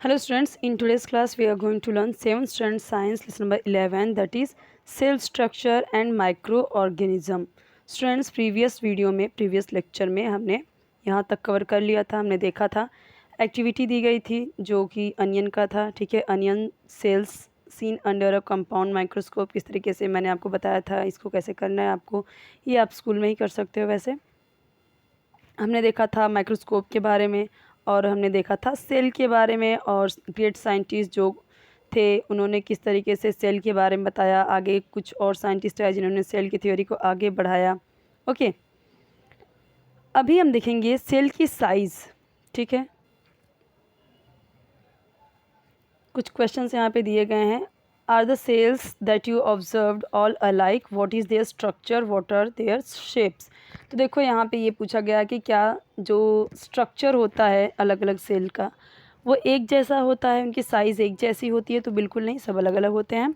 Hello students, in today's class we are going to learn 7th standard science lesson number 11, that is cell structure and microorganism. Students, previous lecture में हमने यहाँ तक cover कर लिया था। हमने देखा था एक्टिविटी दी गई थी जो कि अनियन का था। ठीक है, onion cells seen under a compound microscope, किस तरीके से मैंने आपको बताया था इसको कैसे करना है आपको, ये आप स्कूल में ही कर सकते हो। वैसे हमने देखा था माइक्रोस्कोप के बारे में और हमने देखा था सेल के बारे में, और ग्रेट साइंटिस्ट जो थे उन्होंने किस तरीके से सेल के बारे में बताया। आगे कुछ और साइंटिस्ट आए जिन्होंने सेल की थ्योरी को आगे बढ़ाया। ओके, अभी हम देखेंगे सेल की साइज़। ठीक है, कुछ क्वेश्चंस यहाँ पे दिए गए हैं। Are the cells that you observed all alike, what is their structure, what are their shapes. तो देखो यहाँ पे ये पूछा गया कि क्या जो स्ट्रक्चर होता है अलग अलग सेल का वो एक जैसा होता है, उनकी साइज़ एक जैसी होती है? तो बिल्कुल नहीं, सब अलग अलग होते हैं।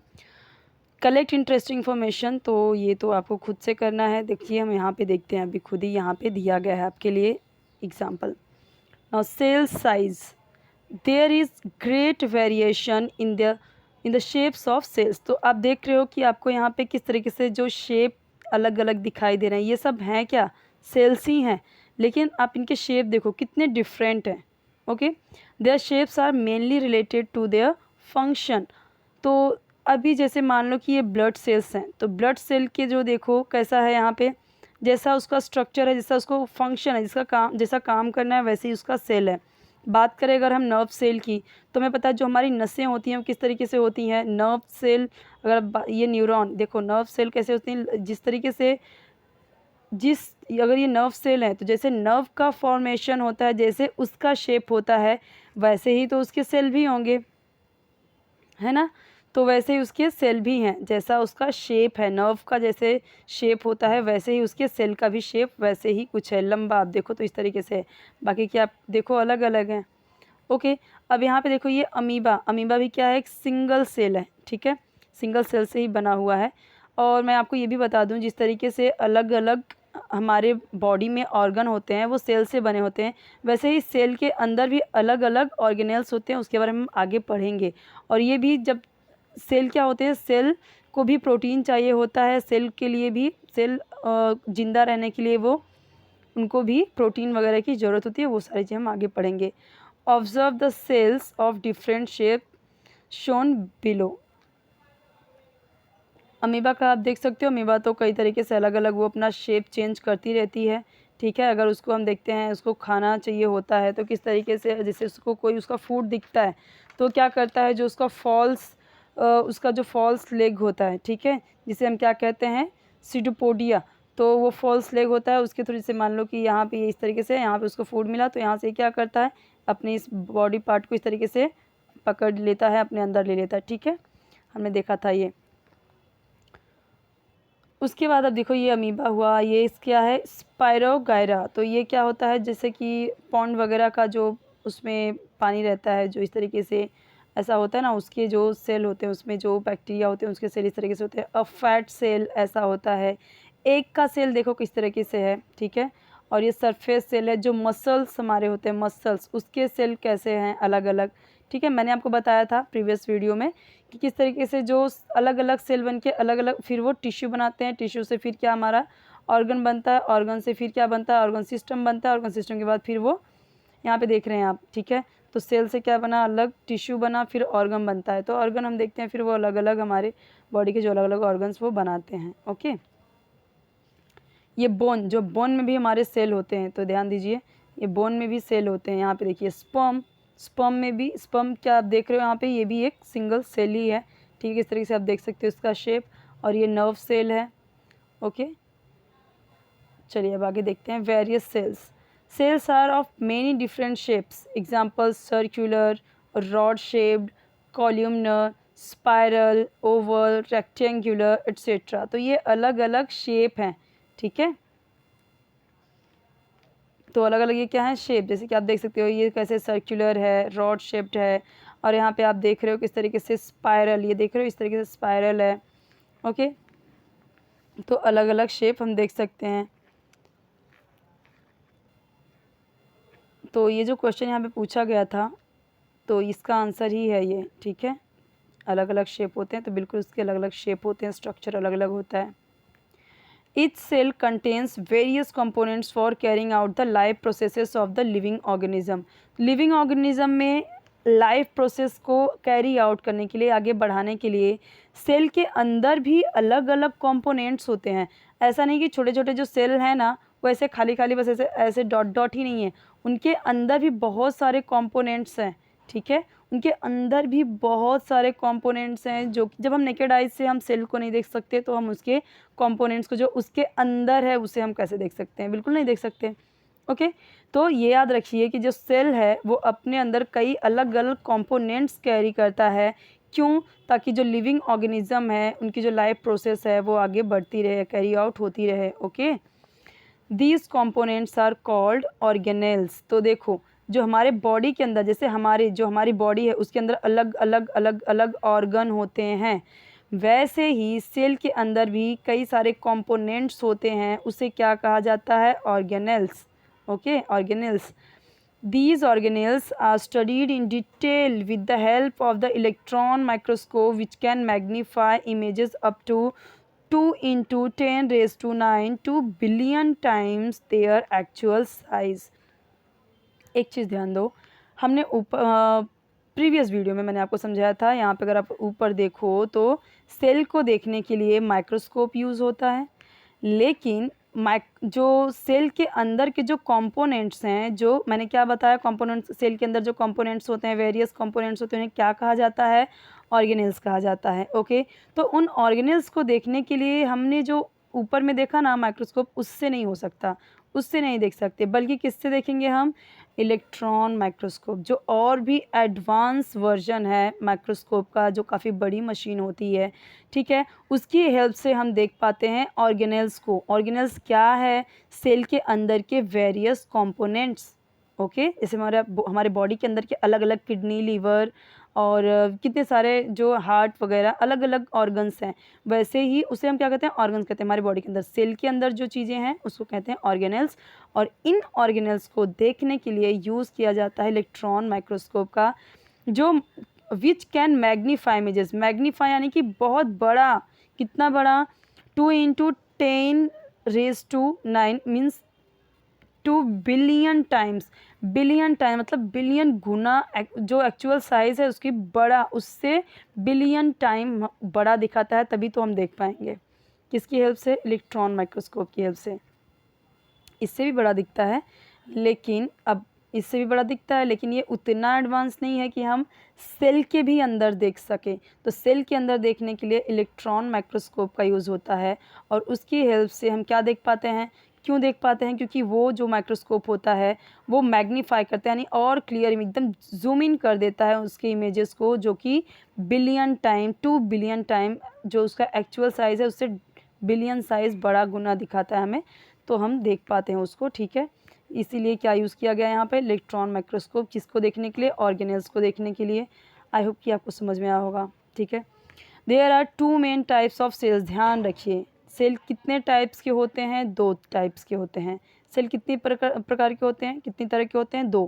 कलेक्ट इंटरेस्टिंग इन्फॉर्मेशन, तो ये तो आपको खुद से करना है। देखिए हम यहाँ पे देखते हैं, अभी खुद ही यहाँ पे दिया गया है आपके लिए example. Now cell size, there is great variation in the shapes of cells. तो आप देख रहे हो कि आपको यहाँ पे किस तरीके से जो शेप अलग अलग दिखाई दे रहे हैं, ये सब हैं क्या, सेल्स ही हैं, लेकिन आप इनके शेप देखो कितने डिफरेंट हैं। Okay, their shapes are mainly related to their function. तो अभी जैसे मान लो कि ये ब्लड सेल्स हैं, तो ब्लड सेल के जो देखो कैसा है यहाँ पे, जैसा उसका स्ट्रक्चर है, जैसा उसको फंक्शन है, जिसका काम जैसा काम करना है वैसे ही उसका सेल है। बात करें अगर हम नर्व सेल की, तो हमें पता है जो हमारी नसें होती हैं वो किस तरीके से होती हैं। नर्व सेल, अगर ये न्यूरॉन देखो, नर्व सेल कैसे होती हैं, जिस तरीके से अगर ये नर्व सेल है तो जैसे नर्व का फॉर्मेशन होता है, जैसे उसका शेप होता है वैसे ही तो उसके सेल भी होंगे, है ना। तो वैसे ही उसके सेल भी हैं, जैसा उसका शेप है नर्व का, जैसे शेप होता है वैसे ही उसके सेल का भी शेप वैसे ही कुछ है। लंबा आप देखो तो इस तरीके से है, बाकी क्या आप देखो अलग अलग हैं। ओके, अब यहाँ पे देखो ये अमीबा, अमीबा भी क्या है, एक सिंगल सेल है। ठीक है, सिंगल सेल से ही बना हुआ है। और मैं आपको ये भी बता दूँ, जिस तरीके से अलग अलग हमारे बॉडी में ऑर्गन होते हैं वो सेल से बने होते हैं, वैसे ही सेल के अंदर भी अलग अलग ऑर्गेनेल्स होते हैं, उसके बारे में हम आगे पढ़ेंगे। और ये भी जब सेल क्या होते हैं, सेल को भी प्रोटीन चाहिए होता है, सेल के लिए भी, सेल जिंदा रहने के लिए वो उनको भी प्रोटीन वगैरह की ज़रूरत होती है, वो सारी चीज़ें हम आगे पढ़ेंगे। Observe the cells of different shape shown below. Amoeba का आप देख सकते हो, अमीबा तो कई तरीके से अलग अलग वो अपना शेप चेंज करती रहती है। ठीक है, अगर उसको हम देखते हैं, उसको खाना चाहिए होता है तो किस तरीके से, जैसे उसको कोई उसका फूड दिखता है तो क्या करता है, जो उसका उसका जो फॉल्स लेग होता है, ठीक है, जिसे हम क्या कहते हैं, सीडोपोडिया, तो वो फॉल्स लेग होता है उसके थ्रू। जैसे मान लो कि यहाँ पे इस तरीके से, यहाँ पे उसको फूड मिला तो यहाँ से क्या करता है, अपने इस बॉडी पार्ट को इस तरीके से पकड़ लेता है, अपने अंदर ले लेता है। ठीक है, हमने देखा था ये। उसके बाद अब देखो ये अमीबा हुआ, ये क्या है, स्पायरोगायरा। तो ये क्या होता है, जैसे कि पॉन्ड वगैरह का जो उसमें पानी रहता है, जो इस तरीके से ऐसा होता है ना, उसके जो सेल होते हैं उसमें जो बैक्टीरिया होते हैं उसके सेल इस तरीके से होते हैं। अ फैट सेल ऐसा होता है। एक का सेल देखो किस तरीके से है, ठीक है। और ये सरफेस सेल है, जो मसल्स हमारे होते हैं, मसल्स, उसके सेल कैसे हैं, अलग अलग। ठीक है, मैंने आपको बताया था प्रीवियस वीडियो में कि किस तरीके से जो अलग अलग सेल बन के अलग अलग फिर वो टिश्यू बनाते हैं, टिश्यू से फिर क्या हमारा ऑर्गन बनता है, ऑर्गन से फिर क्या बनता है, ऑर्गन सिस्टम बनता है, ऑर्गन सिस्टम के बाद फिर वो यहाँ पे देख रहे हैं आप। ठीक है, तो सेल से क्या बना, अलग टिश्यू बना, फिर ऑर्गन बनता है। तो ऑर्गन हम देखते हैं फिर वो अलग अलग हमारे बॉडी के जो अलग अलग ऑर्गन्स वो बनाते हैं। ओके, ये बोन, जो बोन में भी हमारे सेल होते हैं, तो ध्यान दीजिए ये बोन में भी सेल होते हैं। यहाँ पे देखिए स्पर्म, स्पर्म में भी, स्पर्म क्या आप देख रहे हो यहाँ पे, ये भी एक सिंगल सेल ही है। ठीक है, इस तरीके से आप देख सकते हो इसका शेप। और ये नर्व सेल है। ओके, चलिए अब आगे देखते हैं various cells. Cells are of many different shapes, example circular, rod shaped, columnar, spiral, oval, rectangular etcetera. तो ये अलग अलग शेप हैं। ठीक है, तो अलग अलग ये क्या है, शेप। जैसे कि आप देख सकते हो ये कैसे सर्कुलर है, रॉड शेप्ड है, और यहाँ पे आप देख रहे हो किस तरीके से स्पायरल, ये देख रहे हो इस तरीके से स्पायरल है। ओके, तो अलग अलग शेप हम देख सकते हैं। तो ये जो क्वेश्चन यहाँ पे पूछा गया था, तो इसका आंसर ही है ये, ठीक है। अलग अलग शेप होते हैं तो बिल्कुल उसके अलग अलग शेप होते हैं, स्ट्रक्चर अलग अलग होता है। Each cell contains various components for carrying out the life processes of the living organism. Living organism में लाइफ प्रोसेस को कैरी आउट करने के लिए, आगे बढ़ाने के लिए सेल के अंदर भी अलग अलग कंपोनेंट्स होते हैं। ऐसा नहीं कि छोटे छोटे जो सेल हैं ना वो ऐसे खाली खाली बस ऐसे ऐसे डॉट डॉट ही नहीं है, उनके अंदर भी बहुत सारे कंपोनेंट्स हैं, ठीक है। उनके अंदर भी बहुत सारे कंपोनेंट्स हैं जो जब हम नेकेड आइज से हम सेल को नहीं देख सकते तो हम उसके कंपोनेंट्स को जो उसके अंदर है उसे हम कैसे देख सकते हैं, बिल्कुल नहीं देख सकते। ओके, तो ये याद रखिए कि जो सेल है वो अपने अंदर कई अलग अलग कंपोनेंट्स कैरी करता है। क्यों? ताकि जो लिविंग ऑर्गेनिज्म है उनकी जो लाइफ प्रोसेस है वो आगे बढ़ती रहे, कैरी आउट होती रहे। Okay, these components are called organelles. तो देखो जो हमारे बॉडी के अंदर, जैसे हमारी बॉडी है उसके अंदर अलग अलग अलग अलग ऑर्गन होते हैं, वैसे ही सेल के अंदर भी कई सारे कंपोनेंट्स होते हैं, उसे क्या कहा जाता है? Organelles. Okay, organelles. These organelles are studied in detail with the help of the electron microscope, which can magnify images up to 2 into 10 raised to 9 2 billion times their actual size। एक चीज़ ध्यान दो, हमने ऊपर प्रीवियस वीडियो में मैंने आपको समझाया था, यहाँ पे अगर आप ऊपर देखो तो सेल को देखने के लिए माइक्रोस्कोप यूज़ होता है, लेकिन जो सेल के अंदर के जो कंपोनेंट्स हैं, जो मैंने क्या बताया, कंपोनेंट्स सेल के अंदर जो कंपोनेंट्स होते हैं, वेरियस कंपोनेंट्स होते हैं, उन्हें क्या कहा जाता है? ऑर्गेनेल्स कहा जाता है। ओके, तो उन ऑर्गेनेल्स को देखने के लिए हमने जो ऊपर में देखा ना माइक्रोस्कोप, उससे नहीं हो सकता, उससे नहीं देख सकते, बल्कि किससे देखेंगे हम? इलेक्ट्रॉन माइक्रोस्कोप, जो और भी एडवांस वर्जन है माइक्रोस्कोप का, जो काफ़ी बड़ी मशीन होती है, ठीक है, उसकी हेल्प से हम देख पाते हैं ऑर्गेनेल्स को। ऑर्गेनेल्स क्या है? सेल के अंदर के वेरियस कंपोनेंट्स। ओके, जैसे हमारे बॉडी के अंदर के अलग अलग किडनी, लीवर और कितने सारे जो हार्ट वगैरह अलग अलग ऑर्गन्स हैं, वैसे ही उसे हम क्या कहते हैं? ऑर्गन्स कहते हैं। हमारी बॉडी के अंदर सेल के अंदर जो चीज़ें हैं उसको कहते हैं ऑर्गेनेल्स, और इन ऑर्गेनेल्स को देखने के लिए यूज़ किया जाता है इलेक्ट्रॉन माइक्रोस्कोप का, जो which can magnify images. Magnify यानी कि बहुत बड़ा, कितना बड़ा? 2 into 10 raised to 9 means 2 billion times. Billion time मतलब बिलियन गुना जो एक्चुअल साइज़ है उसकी बड़ा, उससे बिलियन टाइम बड़ा दिखाता है, तभी तो हम देख पाएंगे। किसकी हेल्प से? इलेक्ट्रॉन माइक्रोस्कोप की हेल्प से। इससे भी बड़ा दिखता है, लेकिन अब इससे भी बड़ा दिखता है, लेकिन ये उतना एडवांस नहीं है कि हम सेल के भी अंदर देख सकें। तो सेल के अंदर देखने के लिए इलेक्ट्रॉन माइक्रोस्कोप का यूज़ होता है, और उसकी हेल्प से हम क्या देख पाते हैं? क्यों देख पाते हैं? क्योंकि वो जो माइक्रोस्कोप होता है वो मैग्नीफाई करता है, यानी और क्लियर एकदम जूम इन कर देता है उसके इमेजेस को, जो कि बिलियन टाइम, 2 बिलियन टाइम जो उसका एक्चुअल साइज़ है उससे बिलियन साइज़ बड़ा गुना दिखाता है हमें, तो हम देख पाते हैं उसको, ठीक है। इसीलिए क्या यूज़ किया गया है यहाँ पे? Electron microscope. किसको देखने के लिए? ऑर्गेनेल्स को देखने के लिए। आई होप कि आपको समझ में आया होगा, ठीक है। There are 2 main types of cells. ध्यान रखिए, सेल कितने टाइप्स के होते हैं? 2 टाइप्स के होते हैं। सेल कितनी प्रकार के होते हैं? कितनी तरह के होते हैं? 2।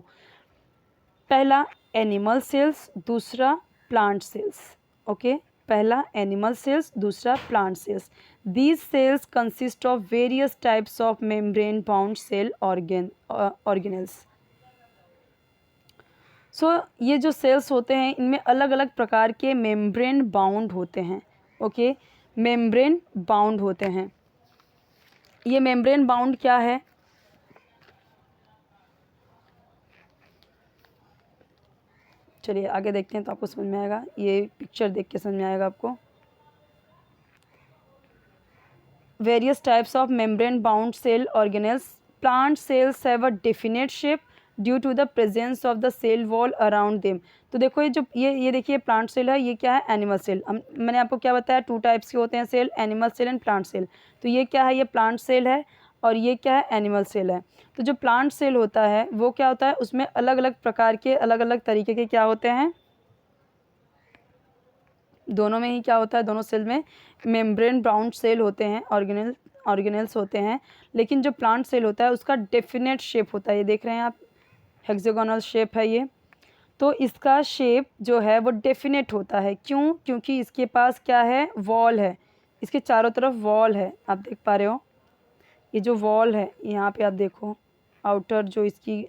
पहला एनिमल सेल्स, दूसरा प्लांट सेल्स। ओके, पहला एनिमल सेल्स, दूसरा plant cells. These cells consist of various types of membrane bound cell organelles. So ये जो सेल्स होते हैं इनमें अलग अलग प्रकार के मेम्ब्रेन बाउंड होते हैं। ओके, मेम्ब्रेन बाउंड होते हैं। ये मेम्ब्रेन बाउंड क्या है? चलिए आगे देखते हैं तो आपको समझ में आएगा, ये पिक्चर देख के समझ में आएगा आपको। Various types of membrane bound cell organelles. Plant cells have a definite shape due to the presence of the cell wall around them. तो देखो ये देखिए प्लांट सेल है, ये क्या है? Animal cell. मैंने आपको क्या बताया? 2 टाइप्स के होते हैं cell, animal cell and plant cell. तो ये क्या है? ये प्लांट सेल है, और ये क्या है? एनिमल सेल है। तो जो प्लांट सेल होता है वो क्या होता है? उसमें अलग अलग प्रकार के, अलग अलग तरीके के क्या होते हैं? दोनों में ही क्या होता है? दोनों सेल में मेम्ब्रेन बाउंड सेल होते हैं, ऑर्गेनेल्स होते हैं। लेकिन जो प्लांट सेल होता है उसका डेफिनेट शेप होता है, ये देख रहे हैं आप, हेक्सागोनल शेप है ये। तो इसका शेप जो है वो डेफिनेट होता है। क्यों? क्योंकि इसके पास क्या है, वॉल है, इसके चारों तरफ वॉल है। आप देख पा रहे हो ये जो वॉल है, यहाँ पे आप देखो आउटर जो इसकी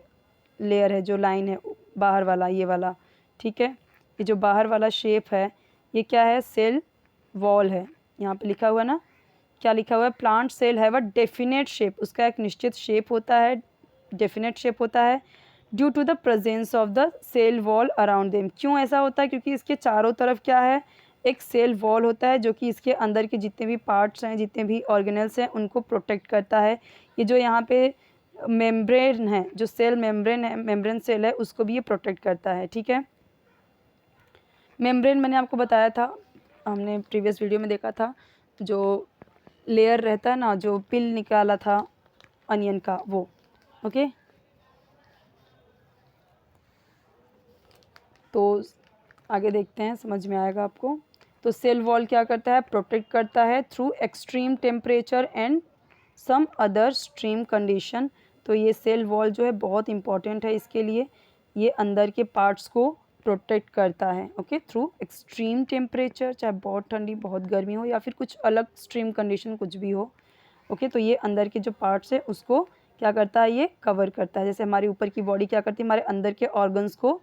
लेयर है, जो लाइन है बाहर वाला, ये वाला, ठीक है। ये जो बाहर वाला शेप है ये क्या है, सेल वॉल है। यहाँ पे लिखा हुआ है ना, क्या लिखा हुआ है, plant cell have a definite shape, उसका एक निश्चित शेप होता है, डेफिनेट शेप होता है, due to the presence of the cell wall around them. क्यों ऐसा होता है? क्योंकि इसके चारों तरफ क्या है, एक सेल वॉल होता है जो कि इसके अंदर के जितने भी पार्ट्स हैं, जितने भी ऑर्गेनल्स हैं, उनको प्रोटेक्ट करता है। ये जो यहाँ पे मेम्ब्रेन है, जो सेल मेम्ब्रेन है, मेम्ब्रेन सेल है, उसको भी ये प्रोटेक्ट करता है, ठीक है। मेम्ब्रेन मैंने आपको बताया था, हमने प्रीवियस वीडियो में देखा था, जो लेयर रहता है ना, जो पिल निकाला था अनियन का, वो, ओके। तो आगे देखते हैं, समझ में आएगा आपको। तो सेल वॉल क्या करता है, प्रोटेक्ट करता है through extreme temperature and some other stream condition. तो ये सेल वॉल जो है बहुत इंपॉर्टेंट है इसके लिए, ये अंदर के पार्ट्स को प्रोटेक्ट करता है, ओके, थ्रू एक्सट्रीम टेम्परेचर, चाहे बहुत ठंडी बहुत गर्मी हो या फिर कुछ अलग स्ट्रीम कंडीशन कुछ भी हो, ओके। तो ये अंदर के जो पार्ट्स है उसको क्या करता है, ये कवर करता है। जैसे हमारी ऊपर की बॉडी क्या करती है, हमारे अंदर के ऑर्गन्स को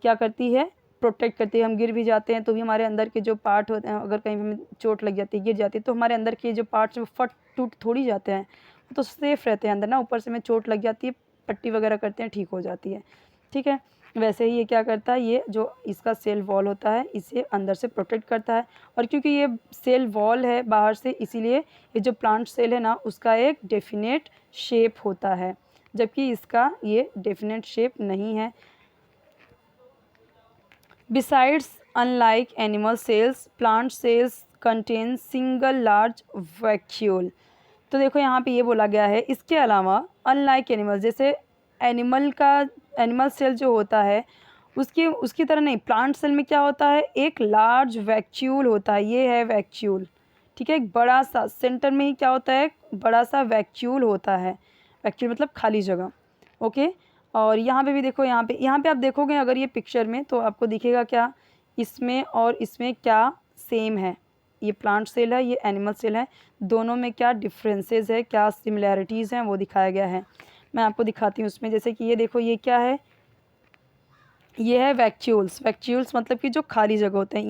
क्या करती है, प्रोटेक्ट करती है। हम गिर भी जाते हैं तो भी हमारे अंदर के जो पार्ट होते हैं, अगर कहीं हमें चोट लग जाती है, गिर जाती है, तो हमारे अंदर के जो पार्ट्स फट टूट थोड़ी जाते हैं, तो सेफ रहते हैं अंदर ना। ऊपर से हमें चोट लग जाती है, पट्टी वगैरह करते हैं, ठीक हो जाती है, ठीक है। वैसे ही ये क्या करता है, ये जो इसका सेल वॉल होता है इसे अंदर से प्रोटेक्ट करता है। और क्योंकि ये सेल वॉल है बाहर से, इसीलिए ये जो प्लांट सेल है ना, उसका एक डेफिनेट शेप होता है, जबकि इसका ये डेफिनेट शेप नहीं है। Besides, unlike animal cells, plant cells contain single large vacuole। तो देखो यहाँ पे ये बोला गया है, इसके अलावा अनलाइक एनिमल, जैसे एनिमल सेल जो होता है उसकी तरह नहीं, प्लांट सेल में क्या होता है, एक लार्ज वैक्यूल होता है, ये है वैक्यूल, ठीक है। एक बड़ा सा सेंटर में ही क्या होता है, बड़ा सा वैक्यूल होता है, वैक्यूल मतलब खाली जगह, ओके। और यहाँ पे भी देखो, यहाँ पे आप देखोगे अगर ये पिक्चर में, तो आपको दिखेगा क्या, इसमें और इसमें क्या सेम है, ये प्लांट सेल है, ये एनिमल सेल है, दोनों में क्या डिफरेंसेस है, क्या सिमिलैरिटीज़ हैं, वो दिखाया गया है। मैं आपको दिखाती हूँ उसमें। जैसे कि ये देखो, ये क्या है, ये है वैक्यूल्स। वैक्यूल्स मतलब कि जो खाली जगह होते हैं,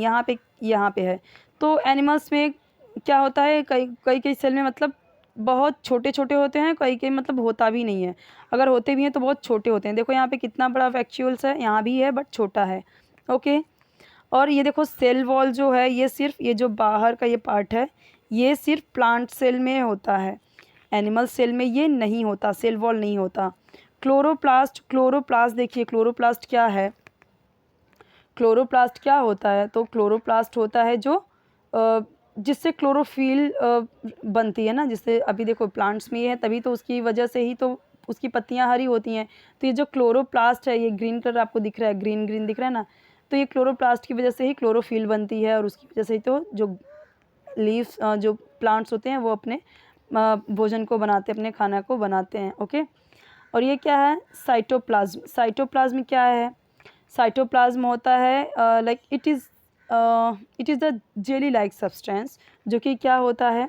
यहाँ पे है। तो एनिमल्स में क्या होता है, कई सेल में मतलब बहुत छोटे छोटे होते हैं, कई मतलब होता भी नहीं है, अगर होते भी हैं तो बहुत छोटे होते हैं। देखो यहाँ पे कितना बड़ा वैक्यूल्स है, यहाँ भी है बट छोटा है, ओके। और ये देखो सेल वॉल जो है, ये सिर्फ ये जो बाहर का ये पार्ट है, ये सिर्फ प्लांट सेल में होता है, एनिमल सेल में ये नहीं होता, सेल वॉल नहीं होता। क्लोरोप्लास्ट देखिए, क्लोरोप्लास्ट क्या है, क्लोरोप्लास्ट क्या होता है, तो क्लोरोप्लास्ट होता है जो जिससे क्लोरोफिल बनती है ना, जिससे अभी देखो प्लांट्स में ये है, तभी तो उसकी वजह से ही तो उसकी पत्तियां हरी होती हैं। तो ये जो क्लोरोप्लास्ट है, ये ग्रीन कलर आपको दिख रहा है, ग्रीन ग्रीन दिख रहा है ना, तो ये क्लोरोप्लास्ट की वजह से ही क्लोरोफिल बनती है, और उसकी वजह से ही तो जो लीव्स जो प्लांट्स होते हैं वो अपने भोजन को बनाते हैं, अपने खाना को बनाते हैं, ओके। और ये क्या है, साइटोप्लाज्म। साइटोप्लाज्म क्या है, साइटोप्लाज्म होता है like it is the jelly like substance, जो कि क्या होता है,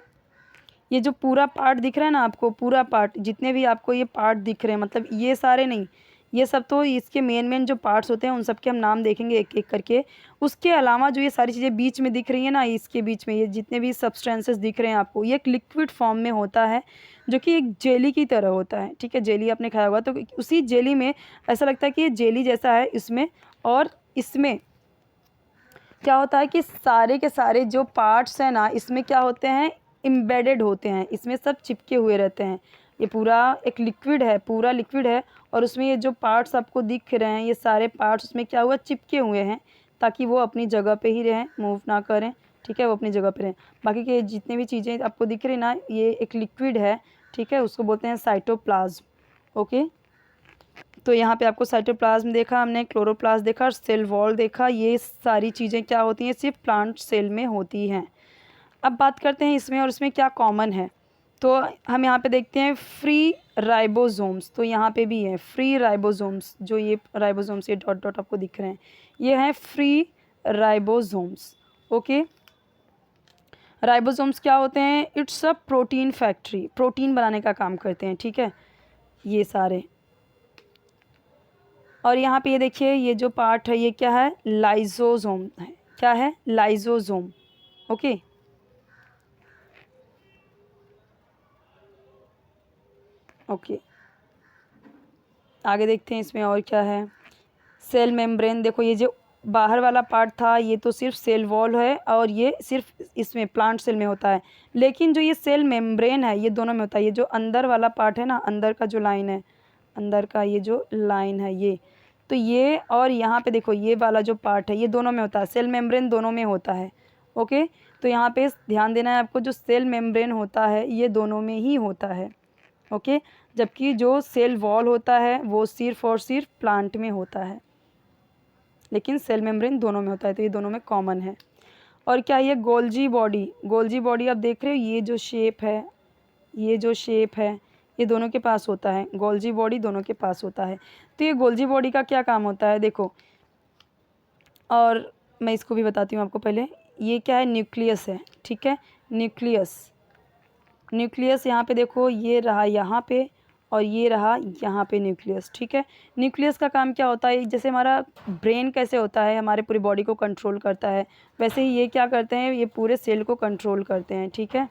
ये जो पूरा पार्ट दिख रहा है ना आपको, पूरा पार्ट, जितने भी आपको ये पार्ट दिख रहे हैं, मतलब ये सारे नहीं, ये सब तो इसके मेन जो पार्ट्स होते हैं उन सब के हम नाम देखेंगे एक एक करके। उसके अलावा जो ये सारी चीज़ें बीच में दिख रही हैं ना, इसके बीच में ये जितने भी सब्सटेंसेस दिख रहे हैं आपको, ये एक लिक्विड फॉर्म में होता है, जो कि एक जेली की तरह होता है, ठीक है। जेली आपने खाया होगा, तो उसी जेली में ऐसा लगता है कि ये जेली जैसा है इसमें, और इसमें क्या होता है कि सारे के सारे जो पार्ट्स हैं ना, इसमें क्या होते हैं, एम्बेडेड होते हैं, इसमें सब चिपके हुए रहते हैं। ये पूरा एक लिक्विड है, पूरा लिक्विड है, और उसमें ये जो पार्ट्स आपको दिख रहे हैं, ये सारे पार्ट्स उसमें क्या हुआ, चिपके हुए हैं, ताकि वो अपनी जगह पे ही रहें, मूव ना करें, ठीक है, वो अपनी जगह पे रहें। बाकी के जितने भी चीज़ें आपको दिख रही ना, ये एक लिक्विड है, ठीक है, उसको बोलते हैं साइटोप्लाज्म, ओके। तो यहाँ पे आपको साइटोप्लाज्म देखा हमने, क्लोरोप्लास्ट देखा, सेल वॉल देखा, ये सारी चीज़ें क्या होती हैं, सिर्फ प्लांट सेल में होती हैं। अब बात करते हैं इसमें और इसमें क्या कॉमन है। तो हम यहाँ पे देखते हैं फ्री राइबोसोम्स, तो यहाँ पे भी है फ्री राइबोसोम्स, जो ये राइबोसोम्स ये डॉट डॉट आपको दिख रहे हैं ये हैं फ्री राइबोसोम्स। ओके, राइबोसोम्स क्या होते हैं? It's a protein factory, protein बनाने का काम करते हैं, ठीक है, ये सारे। और यहाँ पे ये देखिए ये जो पार्ट है ये क्या है? लाइसोसोम है। क्या है? लाइसोसोम। ओके, ओके, आगे देखते हैं इसमें और क्या है। सेल मेम्ब्रेन, देखो ये जो बाहर वाला पार्ट था ये तो सिर्फ सेल वॉल है और ये सिर्फ इसमें प्लांट सेल में होता है, लेकिन जो ये सेल मेम्ब्रेन है ये दोनों में होता है। ये जो अंदर वाला पार्ट है ना, अंदर का जो लाइन है, अंदर का ये जो लाइन है ये, तो ये और यहाँ पे देखो ये वाला जो पार्ट है ये दोनों में होता है, सेल मेम्ब्रेन दोनों में होता है। ओके, तो यहाँ पे ध्यान देना है आपको, जो सेल मेम्ब्रेन होता है ये दोनों में ही होता है। ओके, जबकि जो सेल वॉल होता है वो सिर्फ और सिर्फ प्लांट में होता है, लेकिन सेल मेम्ब्रेन दोनों में होता है, तो ये दोनों में कॉमन है। और क्या ये गोल्जी बॉडी, गोल्जी बॉडी आप देख रहे हो, ये जो शेप है, ये जो शेप है ये दोनों के पास होता है, गोल्जी बॉडी दोनों के पास होता है। तो ये गोल्जी बॉडी का क्या काम होता है देखो, और मैं इसको भी बताती हूँ आपको। पहले ये क्या है? न्यूक्लियस है, ठीक है, न्यूक्लियस। न्यूक्लियस यहाँ पे देखो ये रहा यहाँ पे और ये रहा यहाँ पे न्यूक्लियस, ठीक है। न्यूक्लियस का काम क्या होता है? जैसे हमारा ब्रेन कैसे होता है, हमारे पूरी बॉडी को कंट्रोल करता है, वैसे ही ये क्या करते हैं? ये पूरे सेल को कंट्रोल करते हैं, ठीक है।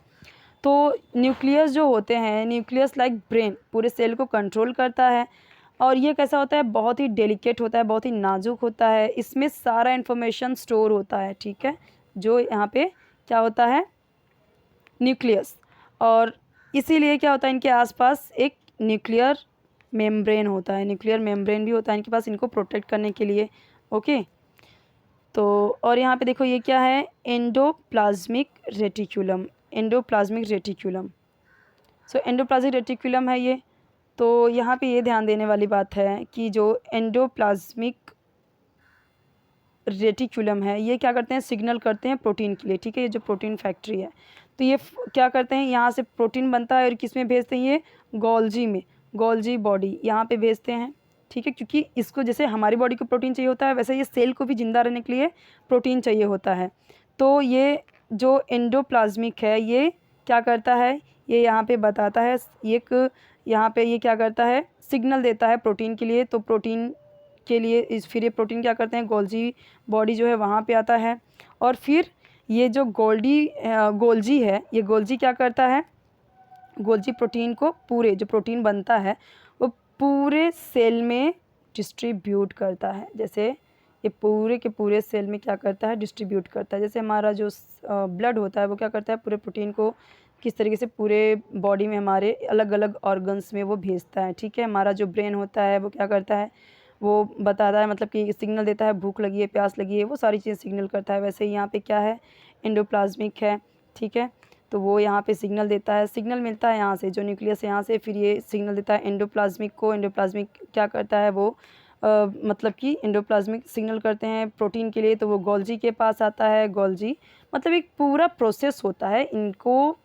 तो न्यूक्लियस जो होते हैं, न्यूक्लियस लाइक ब्रेन पूरे सेल को कंट्रोल करता है। और ये कैसा होता है? बहुत ही डेलिकेट होता है, बहुत ही नाजुक होता है, इसमें सारा इन्फॉर्मेशन स्टोर होता है, ठीक है, जो यहाँ पे क्या होता है? न्यूक्लियस। और इसीलिए क्या होता है? इनके आसपास एक न्यूक्लियर मेम्ब्रेन होता है, न्यूक्लियर मेम्ब्रेन भी होता है इनके पास, इनको प्रोटेक्ट करने के लिए। ओके, तो और यहाँ पे देखो ये क्या है? Endoplasmic reticulum, endoplasmic reticulum. So endoplasmic reticulum है ये। तो यहाँ पे ये ध्यान देने वाली बात है कि जो एंडोप्लाज्मिक रेटिकुलम है ये क्या करते हैं? सिग्नल करते हैं प्रोटीन के लिए, ठीक है, ये जो प्रोटीन फैक्ट्री है। तो ये क्या करते हैं? यहाँ से प्रोटीन बनता है और किस में भेजते हैं? ये गोल्जी में, गोल्जी बॉडी यहाँ पे भेजते हैं, ठीक है, क्योंकि इसको जैसे हमारी बॉडी को प्रोटीन चाहिए होता है वैसे ये सेल को भी ज़िंदा रहने के लिए प्रोटीन चाहिए होता है। तो ये जो एंडोप्लाज्मिक है ये क्या करता है? ये यहाँ पे बताता है, एक यहाँ पे ये क्या करता है? सिग्नल देता है प्रोटीन के लिए। तो प्रोटीन के लिए फिर ये प्रोटीन क्या करते हैं? गोल्जी बॉडी जो है वहाँ पे आता है, और फिर ये जो गोल्जी है, ये गोल्जी क्या करता है? गोल्जी प्रोटीन को, पूरे जो प्रोटीन बनता है वो पूरे सेल में डिस्ट्रीब्यूट करता है। जैसे ये पूरे के पूरे सेल में क्या करता है? डिस्ट्रीब्यूट करता है। जैसे हमारा जो ब्लड होता है वो क्या करता है? पूरे प्रोटीन को किस तरीके से पूरे बॉडी में हमारे अलग अलग ऑर्गन्स में वो भेजता है, ठीक है। हमारा जो ब्रेन होता है वो क्या करता है? वो बताता है, मतलब कि सिग्नल देता है, भूख लगी है, प्यास लगी है, वो सारी चीज़ें सिग्नल करता है। वैसे ही यहाँ पे क्या है? एंडोप्लाज्मिक है, ठीक है। तो वो यहाँ पे सिग्नल देता है, सिग्नल मिलता है यहाँ से, जो न्यूक्लियस है यहाँ से, फिर ये सिग्नल देता है एंडोप्लाज्मिक को। एंडोप्लाज्मिक क्या करता है? वो मतलब कि एंडोप्लाज्मिक सिग्नल करते हैं प्रोटीन के लिए, तो वो गोल्जी के पास आता है। गोल्जी मतलब एक पूरा प्रोसेस होता है इनको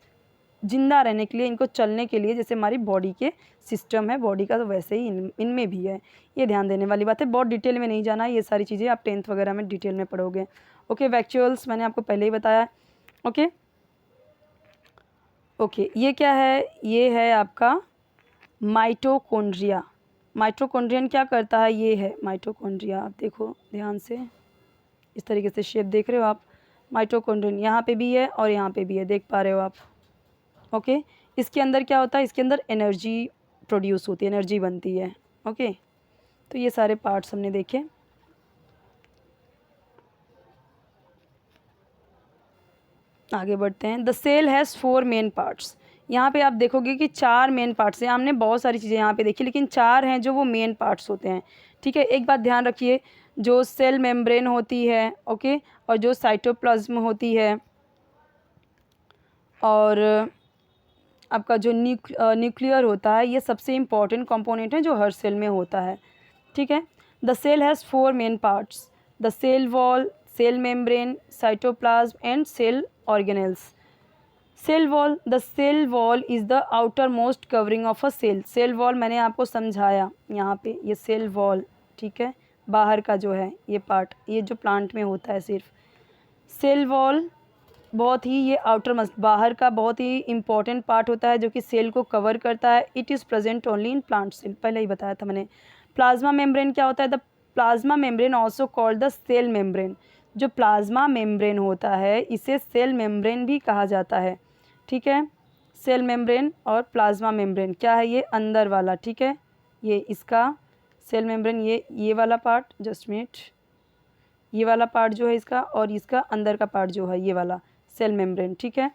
ज़िंदा रहने के लिए, इनको चलने के लिए, जैसे हमारी बॉडी के सिस्टम है बॉडी का, तो वैसे ही इनमें भी है। ये ध्यान देने वाली बात है, बहुत डिटेल में नहीं जाना, ये सारी चीज़ें आप 10th वगैरह में डिटेल में पढ़ोगे। ओके, वैक्यूल्स मैंने आपको पहले ही बताया। ओके, ओके, ये क्या है? ये है आपका माइटोकॉन्ड्रिया। माइटोकॉन्ड्रियन क्या करता है? ये है माइटोकॉन्ड्रिया, आप देखो ध्यान से, इस तरीके से शेप देख रहे हो आप। माइटोकॉन्ड्रियन यहाँ पे भी है और यहाँ पे भी है, देख पा रहे हो आप। ओके, इसके अंदर क्या होता है? इसके अंदर एनर्जी प्रोड्यूस होती है, एनर्जी बनती है। ओके, तो ये सारे पार्ट्स हमने देखे। आगे बढ़ते हैं। The cell has 4 main parts. यहाँ पे आप देखोगे कि 4 मेन पार्ट्स हैं। हमने बहुत सारी चीज़ें यहाँ पे देखी, लेकिन 4 हैं जो वो मेन पार्ट्स होते हैं, ठीक है। एक बात ध्यान रखिए, जो सेल मेम्ब्रेन होती है, ओके, और जो साइटोप्लाज्म होती है, और आपका जो न्यूक्लियर होता है, ये सबसे इम्पॉर्टेंट कंपोनेंट है जो हर सेल में होता है, ठीक है। The cell has 4 main parts, the cell wall, cell membrane, cytoplasm and cell organelles. Cell wall, the cell wall is the outermost covering of a cell. Cell wall मैंने आपको समझाया यहाँ पे, ये सेल वॉल, ठीक है, बाहर का जो है ये पार्ट, ये जो प्लांट में होता है सिर्फ। सेल वॉल बहुत ही, ये आउटर मोस्ट बाहर का बहुत ही इंपॉर्टेंट पार्ट होता है जो कि सेल को कवर करता है। It is present only in plant cell, पहले ही बताया था मैंने। प्लाज्मा मेम्ब्रेन क्या होता है? The plasma membrane also called the cell membrane. जो प्लाज्मा मेम्ब्रेन होता है इसे सेल मेम्ब्रेन भी कहा जाता है, ठीक है। सेल मेम्ब्रेन और प्लाज्मा मेम्ब्रेन क्या है? ये अंदर वाला, ठीक है, ये इसका सेल मेम्ब्रेन, ये वाला पार्ट, जस्ट मिनट, ये वाला पार्ट जो है इसका, और इसका अंदर का पार्ट जो है ये वाला सेल मेम्ब्रेन, ठीक है।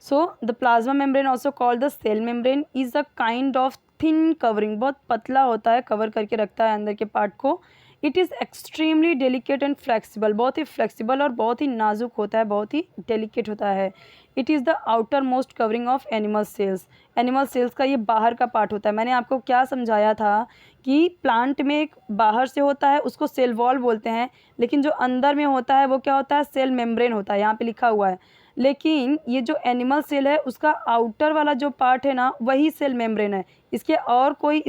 So the plasma membrane also called the cell membrane is a kind of thin covering, बहुत पतला होता है, कवर करके रखता है अंदर के पार्ट को। It is extremely delicate and flexible, बहुत ही फ्लेक्सिबल और बहुत ही नाजुक होता है, बहुत ही डेलिकेट होता है। It is the outermost covering of animal cells. Animal cells का ये बाहर का पार्ट होता है। मैंने आपको क्या समझाया था कि प्लांट में एक बाहर से होता है उसको सेल वॉल बोलते हैं, लेकिन जो अंदर में होता है वो क्या होता है? सेल मेम्ब्रेन होता है, यहाँ पे लिखा हुआ है। लेकिन ये जो एनिमल सेल है उसका आउटर वाला जो पार्ट है ना वही सेल मेम्ब्रेन है। इसके और कोई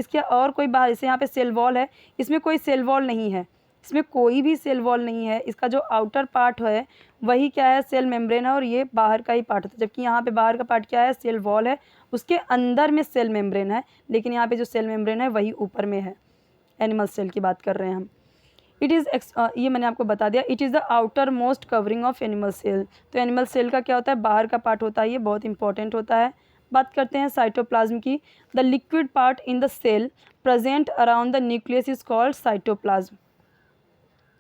बाहर, जैसे यहाँ पे सेल वॉल है, इसमें कोई सेल वॉल नहीं है, इसमें कोई भी सेल वॉल नहीं है। इसका जो आउटर पार्ट है वही क्या है? सेल मेम्ब्रेन है, और ये बाहर का ही पार्ट होता है। जबकि यहाँ पे बाहर का पार्ट क्या है? सेल वॉल है, उसके अंदर में सेल मेम्ब्रेन है, लेकिन यहाँ पे जो सेल मेम्ब्रेन है वही ऊपर में है। एनिमल सेल की बात कर रहे हैं हम। इट इज़ ये मैंने आपको बता दिया, it is the outermost covering of animal cell. तो एनिमल सेल का क्या होता है? बाहर का पार्ट होता है, ये बहुत इंपॉर्टेंट होता है। बात करते हैं साइटोप्लाज्म की। The liquid part in the cell present around the nucleus is called cytoplasm.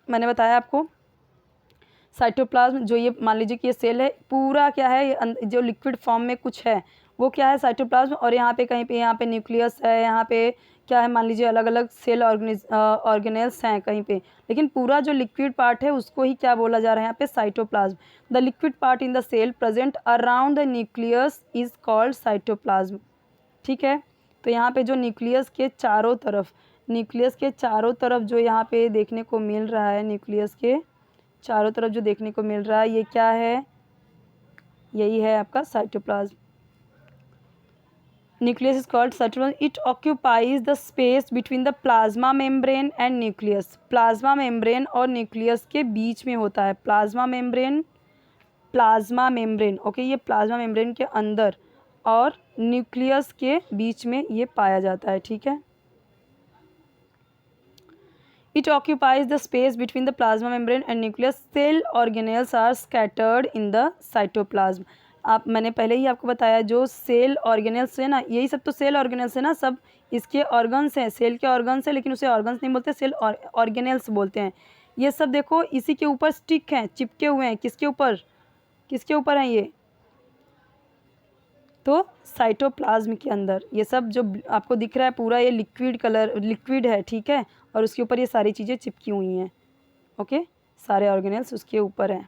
मैंने बताया आपको साइटोप्लाज्म, जो ये मान लीजिए कि ये सेल है पूरा क्या है, ये जो लिक्विड फॉर्म में कुछ है वो क्या है? साइटोप्लाज्म। और यहाँ पे कहीं पे यहाँ पे न्यूक्लियस है, यहाँ पे क्या है, मान लीजिए अलग अलग सेल ऑर्गेनेल्स हैं कहीं पे, लेकिन पूरा जो लिक्विड पार्ट है उसको ही क्या बोला जा रहा है यहाँ पे? Cytoplasm. The liquid part in the cell present around the nucleus is called cytoplasm, ठीक है। तो यहाँ पे जो न्यूक्लियस के चारों तरफ जो यहाँ पे देखने को मिल रहा है, न्यूक्लियस के चारों तरफ जो देखने को मिल रहा है ये क्या है? यही है आपका cytoplasm. Nucleus is called cytoplasm. It occupies the space between the plasma membrane and nucleus. Plasma membrane और न्यूक्लियस के बीच में होता है। प्लाज्मा मेम्ब्रेन, ओके, ये प्लाज्मा मेम्ब्रेन के अंदर और न्यूक्लियस के बीच में ये पाया जाता है, ठीक है। It occupies the space between the plasma membrane and nucleus. Cell organelles are scattered in the cytoplasm. आप, मैंने पहले ही आपको बताया जो सेल ऑर्गेनेल्स है ना, यही सब तो सेल ऑर्गेनेल्स है ना, सब इसके ऑर्गन्स हैं, सेल के ऑर्गन्स हैं, लेकिन उसे ऑर्गन्स नहीं बोलते, सेल ऑर्गेनेल्स बोलते हैं। ये सब देखो इसी के ऊपर स्टिक हैं, चिपके हुए हैं। किसके ऊपर हैं ये? तो साइटोप्लाज्म के अंदर ये सब जो आपको दिख रहा है पूरा, ये लिक्विड है, ठीक है, और उसके ऊपर ये सारी चीज़ें चिपकी हुई हैं, ओके, सारे ऑर्गेनेल्स उसके ऊपर हैं,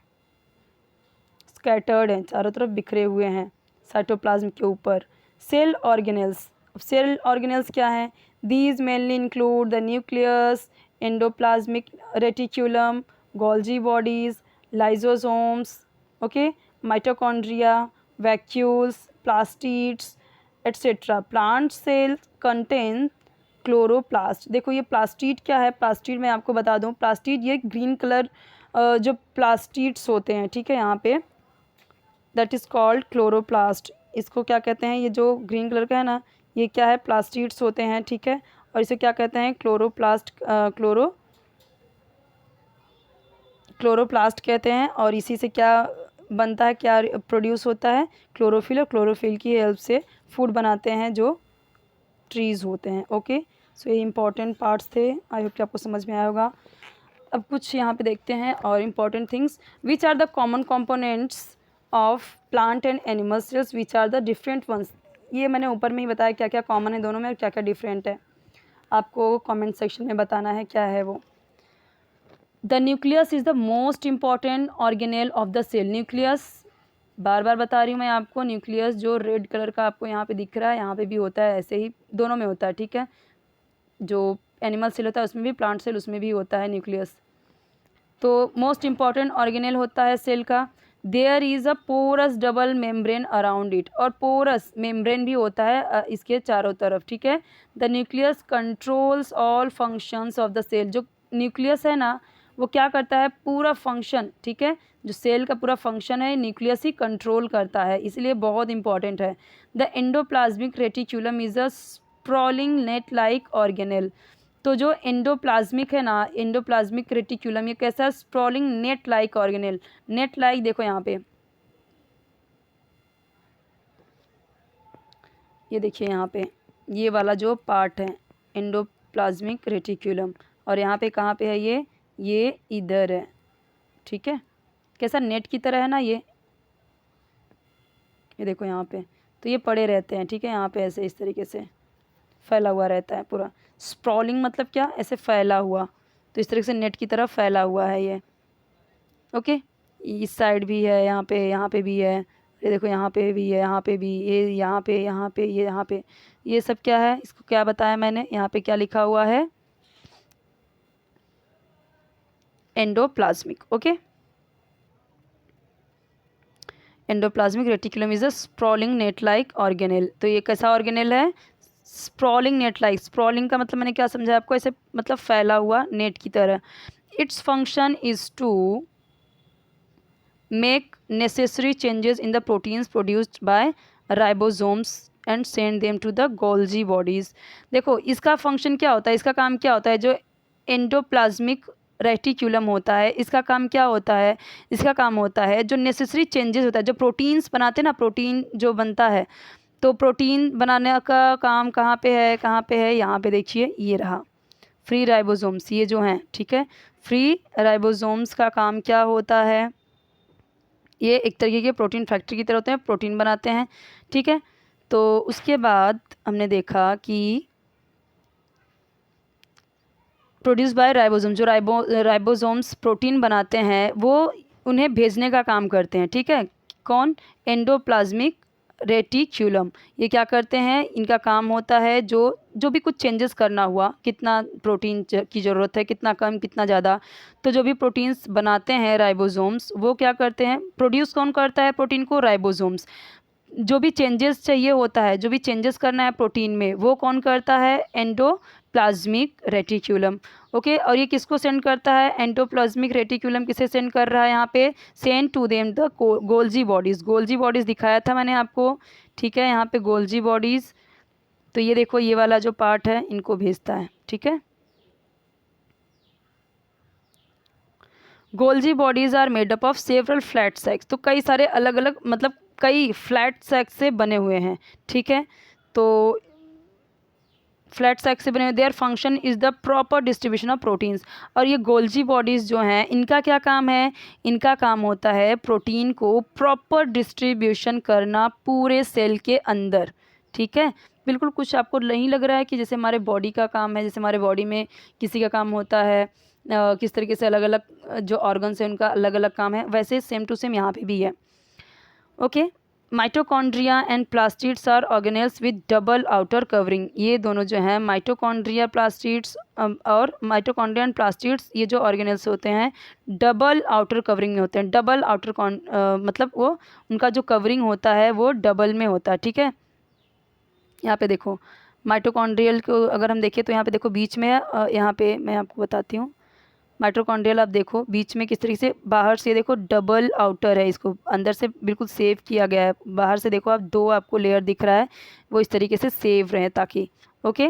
स्कैटर्ड हैं, चारों तरफ बिखरे हुए हैं साइटोप्लाज्म के ऊपर। सेल ऑर्गेनेल्स क्या हैं? These mainly include the nucleus, endoplasmic reticulum, Golgi bodies, lysosomes, okay, mitochondria, vacuoles, plastids etcetera. Plant cell contain chloroplast. देखो ये प्लास्टिड क्या है? प्लास्टिड मैं आपको बता दूं, प्लास्टिड ये ग्रीन कलर जो प्लास्टिड्स होते हैं, ठीक है, यहाँ पे दैट इज़ कॉल्ड क्लोरोप्लास्ट। इसको क्या कहते हैं? ये जो ग्रीन कलर का है ना, ये क्या है? प्लास्टिड्स होते हैं, ठीक है, और इसे क्या कहते हैं? क्लोरोप्लास्ट कहते हैं। और इसी से क्या बनता है, क्या प्रोड्यूस होता है? क्लोरोफिल, और क्लोरोफिल की हेल्प से फूड बनाते हैं जो ट्रीज़ होते हैं, ओके। सो ये इंपॉर्टेंट पार्ट्स थे, आई होप कि आपको समझ में आया होगा। अब कुछ यहाँ पे देखते हैं और important things. Which are the common components of plant and animal cells, which are the different ones. ये मैंने ऊपर में ही बताया क्या क्या कॉमन है दोनों में और क्या क्या डिफरेंट है, आपको कमेंट सेक्शन में बताना है क्या है वो। The nucleus is the most important organelle of the cell. Nucleus, बार बार बता रही हूँ मैं आपको, न्यूक्लियस जो रेड कलर का आपको यहाँ पे दिख रहा है, यहाँ पे भी होता है, ऐसे ही दोनों में होता है, ठीक है। जो एनिमल सेल होता है उसमें भी, प्लांट सेल उसमें भी होता है न्यूक्लियस। तो मोस्ट इम्पॉर्टेंट ऑर्गेनेल होता है सेल का। There is a porous double membrane around it, और पोरस मेम्ब्रेन भी होता है इसके चारों तरफ, ठीक है। The nucleus controls all functions of the cell, जो न्यूक्लियस है ना वो क्या करता है, पूरा फंक्शन, ठीक है, जो सेल का पूरा फंक्शन है न्यूक्लियस ही कंट्रोल करता है, इसलिए बहुत इंपॉर्टेंट है। The endoplasmic reticulum is a sprawling net like organelle, तो जो एंडोप्लाज्मिक है ना, एंडोप्लाज्मिक रेटिकुलम ये कैसा, sprawling net like organelle. Net like देखो यहाँ पे, ये देखिए यहाँ पे ये वाला जो पार्ट है एंडोप्लाज्मिक रेटिकुलम, और यहाँ पे कहाँ पे है ये इधर है, ठीक है। कैसा नेट की तरह है ना ये देखो यहाँ पे, तो ये पड़े रहते हैं, ठीक है, यहाँ पे ऐसे इस तरीके से फैला हुआ रहता है पूरा। स्प्रॉलिंग मतलब क्या, ऐसे फैला हुआ, तो इस तरीके से नेट की तरह फैला हुआ है ये, ओके। इस साइड भी है, यहाँ पे भी है, ये देखो यहाँ पे भी है, यहाँ पे भी, ये यहाँ पे ये सब क्या है, इसको क्या बताया मैंने, यहाँ पे क्या लिखा हुआ है, endoplasmic, okay. Endoplasmic reticulum is a sprawling net like organelle, तो ये कैसा ऑर्गेनेल है, स्प्रॉलिंग नेट लाइक। स्प्रॉलिंग का मतलब मैंने क्या समझा आपको, ऐसे मतलब फैला हुआ नेट की तरह। Its function is to make necessary changes in the proteins produced by ribosomes and send them to the Golgi bodies. देखो इसका फंक्शन क्या होता है, इसका काम क्या होता है, जो एंडोप्लाज्मिक रेटिकुलम होता है इसका काम क्या होता है, इसका काम होता है जो नेसेसरी चेंजेस होता है, जो प्रोटीन्स बनाते हैं ना, प्रोटीन जो बनता है, तो प्रोटीन बनाने का काम कहाँ पे है, यहाँ पे देखिए ये रहा, फ्री राइबोसोम्स ये जो हैं, ठीक है। फ्री राइबोसोम्स का काम क्या होता है, ये एक तरीके के प्रोटीन फैक्ट्री की तरह होते हैं, प्रोटीन बनाते हैं, ठीक है। तो उसके बाद हमने देखा कि प्रोड्यूस बाय राइबोसोम, जो राइबोसोम्स प्रोटीन बनाते हैं वो उन्हें भेजने का काम करते हैं, ठीक है। कौन, एंडोप्लाज्मिक रेटिक्यूलम, ये क्या करते हैं, इनका काम होता है जो भी कुछ चेंजेस करना हुआ, कितना प्रोटीन की ज़रूरत है, कितना कम कितना ज़्यादा, तो जो भी प्रोटीन्स बनाते हैं राइबोसोम्स वो क्या करते हैं, प्रोड्यूस कौन करता है प्रोटीन को, राइबोसोम्स। जो भी चेंजेस चाहिए होता है, जो भी चेंजेस करना है प्रोटीन में, वो कौन करता है, एंडोप्लाज्मिक रेटिक्यूलम, ओके। और ये किसको सेंड करता है, एंडोप्लाज्मिक रेटिक्यूलम किसे सेंड कर रहा है, यहाँ पे send to them the Golgi bodies. Golgi bodies दिखाया था मैंने आपको, ठीक है, यहाँ पे गोल्जी बॉडीज़, तो ये देखो ये वाला जो पार्ट है इनको भेजता है, ठीक है। Golgi bodies are made up of several flat sacs, तो कई सारे अलग अलग मतलब कई फ्लैट सैक्स से बने हुए हैं, ठीक है। तो फ्लैट सैक से बने हुए, their function is the proper distribution of proteins, और ये गोल्जी बॉडीज़ जो हैं इनका क्या काम है, इनका काम होता है प्रोटीन को प्रॉपर डिस्ट्रीब्यूशन करना पूरे सेल के अंदर, ठीक है। बिल्कुल कुछ आपको नहीं लग रहा है कि जैसे हमारे बॉडी का काम है, जैसे हमारे बॉडी में किसी का काम होता है किस तरीके से अलग अलग जो ऑर्गन्स हैं उनका अलग अलग काम है, वैसे सेम टू सेम यहाँ पे भी है, okay. Mitochondria and plastids are organelles with double outer covering, ये दोनों जो हैं माइटोकॉन्ड्रिया प्लास्टिड्स और माइटोकॉन्ड्रिया एंड प्लास्टिड्स, ये जो ऑर्गेनेल्स होते हैं डबल आउटर कवरिंग में होते हैं। डबल आउटर मतलब वो उनका जो कवरिंग होता है वो डबल में होता है, ठीक है। यहाँ पे देखो माइटोकॉन्ड्रियल को अगर हम देखें तो यहाँ पे देखो बीच में है, यहाँ पे मैं आपको बताती हूँ, माइटोकॉन्ड्रियल आप देखो बीच में किस तरीके से, बाहर से देखो डबल आउटर है, इसको अंदर से बिल्कुल सेव किया गया है, बाहर से देखो आप दो आपको लेयर दिख रहा है, वो इस तरीके से सेव रहे ताकि, ओके।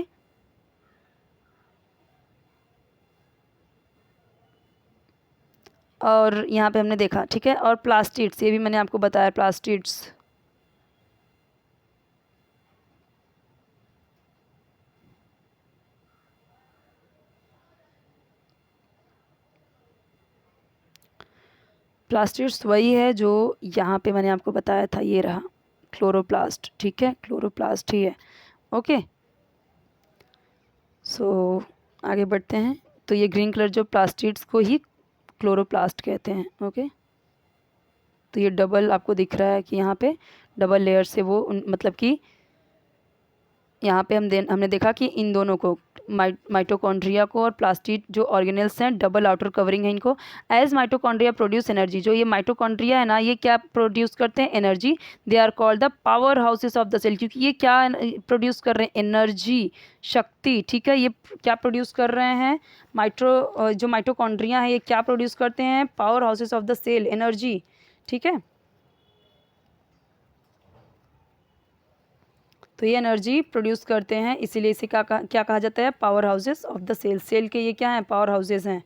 और यहाँ पे हमने देखा, ठीक है। और प्लास्टिड्स, ये भी मैंने आपको बताया, प्लास्टिड्स प्लास्टिड्स वही है जो यहाँ पे मैंने आपको बताया था, ये रहा क्लोरोप्लास्ट, ठीक है, क्लोरोप्लास्ट ही है, ओके। सो आगे बढ़ते हैं, तो ये ग्रीन कलर जो प्लास्टिड्स को ही क्लोरोप्लास्ट कहते हैं, ओके। तो ये डबल आपको दिख रहा है कि यहाँ पे डबल लेयर से वो मतलब कि यहाँ पे हमने देखा कि इन दोनों को माइटोकॉन्ड्रिया को, और प्लास्टिड जो ऑर्गेनेल्स हैं डबल आउटर कवरिंग है इनको। एज माइटोकॉन्ड्रिया प्रोड्यूस एनर्जी, जो ये माइटोकॉन्ड्रिया है ना ये क्या प्रोड्यूस करते हैं, energy. They are called the powerhouses of the cell, क्योंकि ये क्या प्रोड्यूस कर रहे हैं, एनर्जी, शक्ति। ठीक है, ये क्या प्रोड्यूस कर रहे हैं, जो माइटोकॉन्ड्रिया है ये क्या प्रोड्यूस करते हैं, powerhouses of the cell, energy. ठीक है, तो ये एनर्जी प्रोड्यूस करते हैं, इसीलिए इसे क्या कहा जाता है, powerhouses of the cell. Cell के ये क्या हैं, पावर हाउसेस हैं।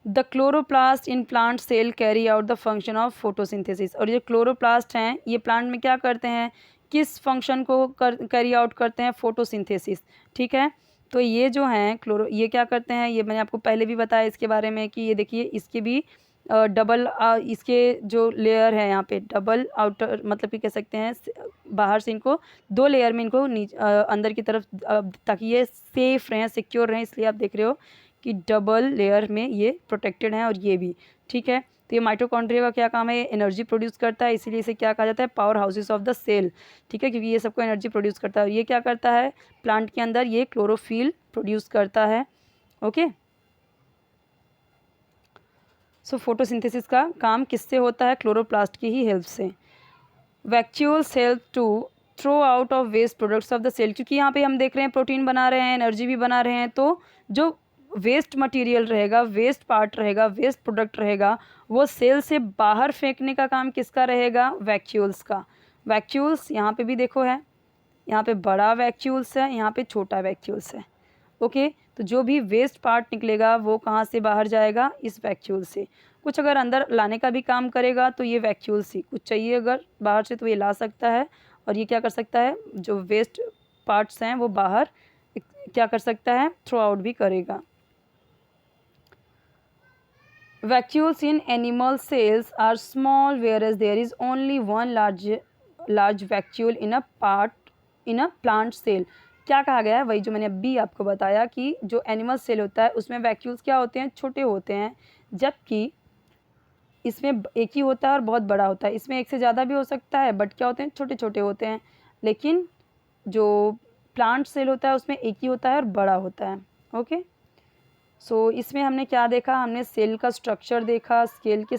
The chloroplast in plant cell carry out the function of photosynthesis, और ये क्लोरोप्लास्ट हैं ये प्लांट में क्या करते हैं, किस फंक्शन को कैरी आउट करते हैं, फोटोसिंथेसिस। ठीक है, तो ये जो हैं ये क्या करते हैं, ये मैंने आपको पहले भी बताया इसके बारे में कि ये देखिए इसके भी डबल इसके जो लेयर है यहाँ पे डबल आउटर, मतलब कि कह सकते हैं बाहर से इनको 2 लेयर में इनको अंदर की तरफ, ताकि ये सेफ़ रहें, सिक्योर रहें, इसलिए आप देख रहे हो कि डबल लेयर में ये प्रोटेक्टेड हैं, और ये भी। ठीक है, तो ये माइटोकॉन्ड्रिया का क्या काम है, एनर्जी प्रोड्यूस करता है, इसीलिए इसे क्या कहा जाता है, powerhouses of the cell. ठीक है, क्योंकि ये सबको एनर्जी प्रोड्यूस करता है, और ये क्या करता है, प्लांट के अंदर ये क्लोरोफिल प्रोड्यूस करता है। ओके, सो फोटोसिंथेसिस का काम किससे होता है, क्लोरोप्लास्ट की ही हेल्प से। Vacuoles help to throw out of waste products of the cell, क्योंकि यहाँ पे हम देख रहे हैं प्रोटीन बना रहे हैं, एनर्जी भी बना रहे हैं, तो जो वेस्ट मटेरियल रहेगा, वेस्ट पार्ट रहेगा, वेस्ट प्रोडक्ट रहेगा, वो सेल से बाहर फेंकने का काम किसका रहेगा, वैक्यूल्स का। वैक्यूल्स यहाँ पे भी देखो है, यहाँ पे बड़ा वैक्यूल्स है, यहाँ पे छोटा वैक्यूल्स है। ओके, तो जो भी वेस्ट पार्ट निकलेगा वो कहाँ से बाहर जाएगा, इस वैक्यूल से। कुछ अगर अंदर लाने का भी काम करेगा तो ये वैक्यूल से, कुछ चाहिए अगर बाहर से तो ये ला सकता है, और ये क्या कर सकता है, जो वेस्ट पार्ट्स हैं वो बाहर क्या कर सकता है, थ्रो आउट भी करेगा। Vacuoles in animal cells are small whereas there is only one large vacuole in a plant cell। क्या कहा गया है, वही जो मैंने अभी आपको बताया कि जो एनिमल सेल होता है उसमें वैक्यूल्स क्या होते हैं, छोटे होते हैं, जबकि इसमें एक ही होता है और बहुत बड़ा होता है। इसमें एक से ज़्यादा भी हो सकता है, बट क्या होते हैं, छोटे छोटे होते हैं। लेकिन जो प्लांट सेल होता है उसमें एक ही होता है और बड़ा होता है। ओके, सो इसमें हमने क्या देखा, हमने सेल का स्ट्रक्चर देखा, स्केल के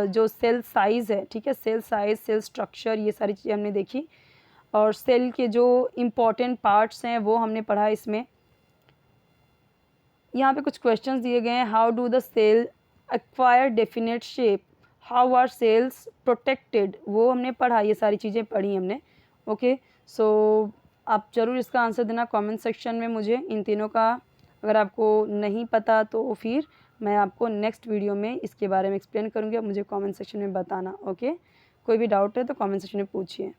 जो सेल साइज़ है, ठीक है, सेल साइज़, सेल स्ट्रक्चर, ये सारी चीज़ें हमने देखी, और सेल के जो इम्पॉर्टेंट पार्ट्स हैं वो हमने पढ़ा इसमें। यहाँ पे कुछ क्वेश्चंस दिए गए हैं, how do the cell acquire definite shape, how are cells protected, वो हमने पढ़ा, ये सारी चीज़ें पढ़ी हमने। ओके, सो आप ज़रूर इसका आंसर देना कमेंट सेक्शन में मुझे, इन तीनों का। अगर आपको नहीं पता तो फिर मैं आपको नेक्स्ट वीडियो में इसके बारे में एक्सप्लेन करूँगी, आप मुझे कमेंट सेक्शन में बताना। ओके, कोई भी डाउट है तो कमेंट सेक्शन में पूछिए।